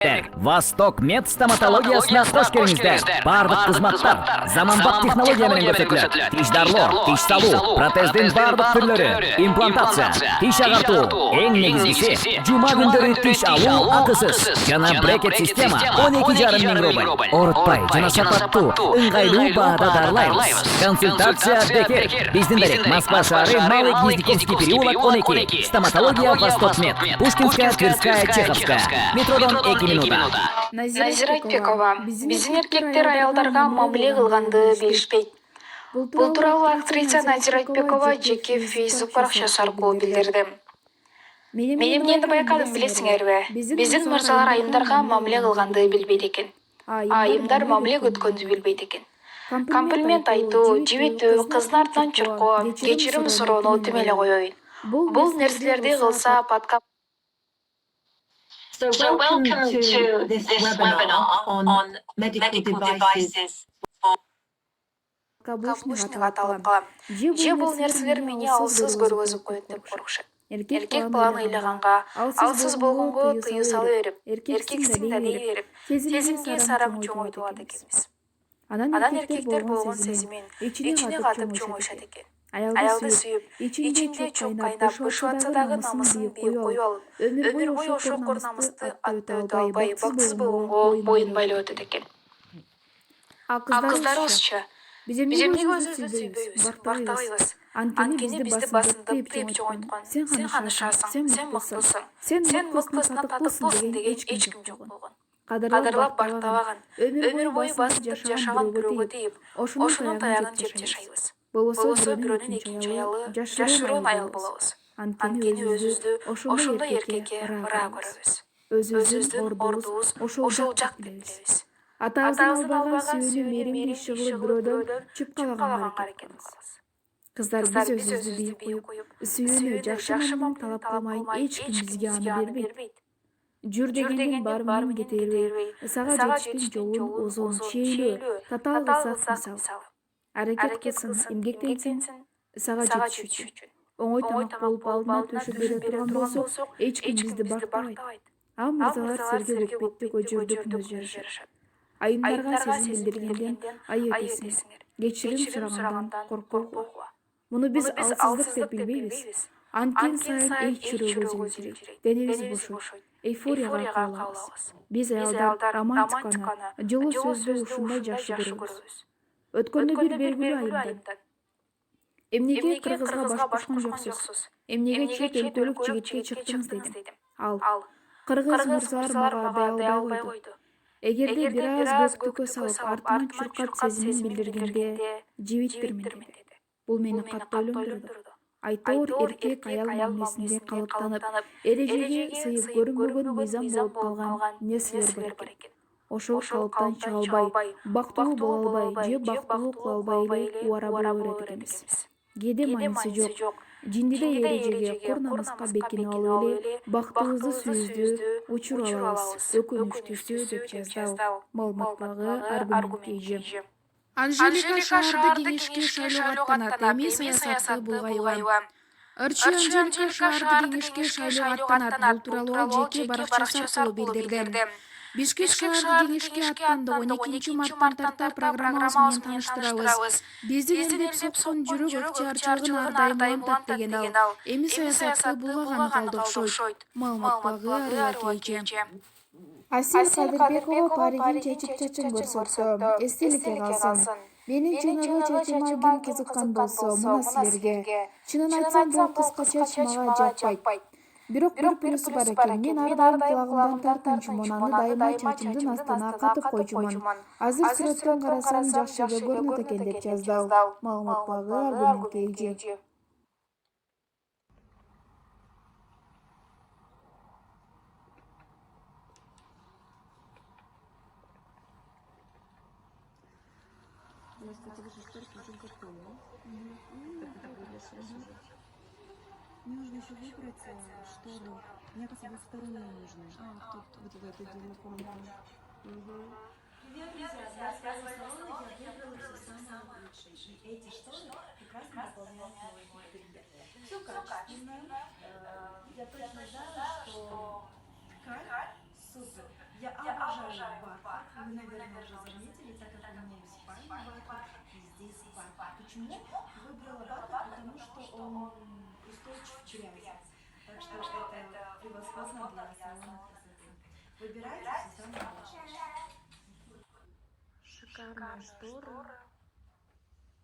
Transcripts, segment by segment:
Восток мед стоматологиясына кош келиңиздер. Бардык кызматтар заманбап технология менен көрсөтүлөт. Тиш дарлоо, тиш салуу, протездин бардык түрлөрү, имплантация, тиш агартуу, эң негизгиси жума күндөрү тиш алуу акысыз жана брекет система 12,5 миң рубль. Оорутпай жана сапаттуу, ыңгайлуу баада дарылайбыз. Консультация бекер. Биздин дарек Москва шаары, Малый Гнездиковский переулок 12. Стоматология Восток мед. Пушкинская, Тверская, Чеховская. Метродон 2 минута. Назира Айтбекова. Биздин эркектер аялдарга мамиле кылганды билишпейт. Бул тууралуу актриса Назира Айтбекова жеке Facebook баракчасы аркылуу билдирди. Мен эмнени байкадым билесиңерби? Биздин мырзалар айымдарга мамиле кылганды билбейт экен. Айымдар мамиле көткөндү билбейт экен. Комплимент айтуу, жибитүү, кыздын артынан чуркоо, кечирим суроону тимеле коеюн. Бул нерселерди кылса подкаст. So welcome to this webinar on medical devices. Каблучник аталып калам. Же бул нерселер мени алсыз көргөзүп коет деп коркушат. Эркек баланы ыйлаганга, алсыз болгонго тыюу сала берип, эркексиң да дей берип, сезимге сарам чоңойтуп алат экенбиз. Анан эркектер болгон сезимин ичине катып чоңоюшат экен. Аялды сүйүп, ичинде чоп кайнап бышып атса дагы намысын бийик коюп алып, өмүр бою ошол кор намысты аттап өтө албай, бакытсыз болгонго боюн байлап өтөт экен. Кыздарыбызчы, биз эмнеге өзүбүздү сүйбөйбүз, бактабайбыз? Анткени бизди басындырып тип чоңойткон, сен канышасың, сен мыктысың, сен мыктысынан татыктысың деген эч ким жок болгон. Кадырлап бактабаган, өмүр бою басынтып жашаган бирөөгө тийип, ошонун таягын жеп жашайбыз. Болбосо бирөөнүн экинчи аялы, жашыруун аял болобуз. Анткени өзүбүздү ошондой эркекке ыраа көрөбүз. Өзүбүздүн ордубуз ошол жак деп билебиз. Атабыздын албаган сүйүүнү мерим иши кылып бирөөдөн чүп калаганга аракет кылабыз. Кыздар, биз өзүбүздү бийик коюп, сүйүүнү жакшы мамилени талап кылмайын эч ким бизге аны бербейт. Жүр дегендин баары менен кете бербей, сага жетиштин жолун узун, чейлүү, татаал кылсак мисалы. Аракет кылсаң, эмгектенсең, сага жетиш үчүн. Оңой тамак болуп алдына төшөп бере турган болсок, эч ким бизди бактабайт. А мырзалар силерге өкпөттүк өжөрдөп мөз жарышат. Айымдарга сезим билдиргенден айып этесиңер. Кечирим сурагандан коркпойгула. Муну биз алсыздык деп билбейбиз. Анткени сайын эч жүрөгү зилжирейт, денебиз бошойт, эйфорияга кабылабыз. Биз аялдар романтиканы, жылуу сөздү ушундай жакшы көрөбүз. Өткөндө бир белгилүү айымдан: эмнеге кыргызга баш кошкон жоксуз? Эмнеге чет өлкөлүк жигитке чыктыңыз дедим. Ал: кыргыз мырзалар мага дей албай койду. Эгерде бир аз бөктүккө салып, артынан чуркап сезимин билдиргенде жибитпирмин деди. Бул мени катуу ойлондурду. Айтор эркек аял мамилесинде калыптанып, эрежеге сыйып көрүнбөгөн мыйзам болуп калган нерселер бар экен. Ошол калыптан чыга албай, бактылуу боло албай же бактылуу кыла албай эле убара боло берет экенбиз. Кээде мааниси жок. Жиндидей эрежеге, кор намыска бекинип алып эле бактыбызды сүйүүбүздү учуруп алабыз. Өкүнүчтүүсү деп жазды ал. Маалыматтагы аргумент эже. Анжелика шаарды кеңешке шайлоого аттанат, эми саясатты булгайган. Ырчы Анжелика шаарды кеңешке шайлоого аттанат. Бул тууралуу жеке баракчасы аркылуу билдирди. Бишкек шаарды кеңешке аттанды. 12 марттан тарта программабыз менен тааныштырабыз. Бизди эмдеп соккон жүрөк ыктыярчылыгын ар дайым улантат деген ал. Эми саясатты булгаганы калды окшойт. Маалыматтагы Арыла эже. Асил Кадырбекова паригин чечип-чачын көрсөттү. Эстеликке калсын. Менин чыныгы чечиме ким кызыккан болсо, мына силерге. Чынын айтсам, бул кыска чеч мага жакпайт. Бирок бир плюсу бар экен. Мен ар дайым кулагымдан тартынчумун, аны дайыма чачымдын астына катып койчумун. Азыр сүрөттөн карасам жакшы эле көрүнөт экен деп жазды ал. Маалыматтагы аргумент эже. Мне нужно еще выбрать штору. Мне кажется, вот стороны нужны. Тут вот эту отдельную комнату. Эти шторы прекрасно дополняют мой интерьер. Все качественно. Я точно знаю, что ткань супер. Я обожаю вату. Вы, наверное, уже заметили, так как у меня и в спальне вата, и здесь вата. Почему выбрала вату? Потому что он устойчив к грязи. Так что это превосходно для салона красоты. Выбирайте все самое лучшее. Шикарные шторы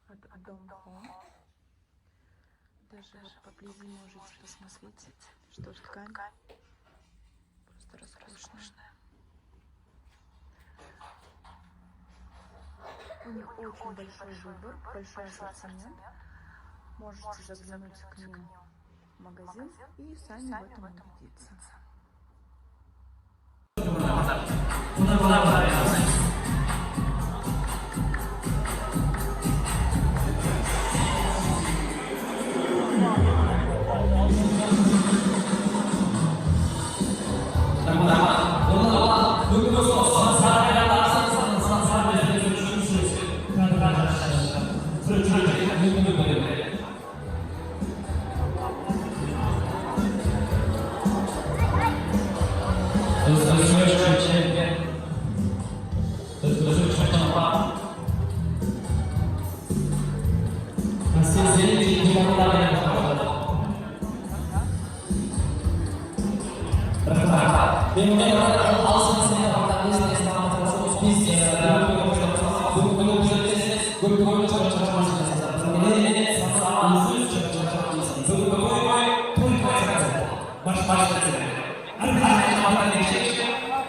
от Dom Home. Даже вот поближе можете посмотреть, что ткань просто роскошная. У них очень большой выбор, большой ассортимент. Можете заглянуть к ним в магазин и сами в этом убедиться.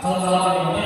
Kalau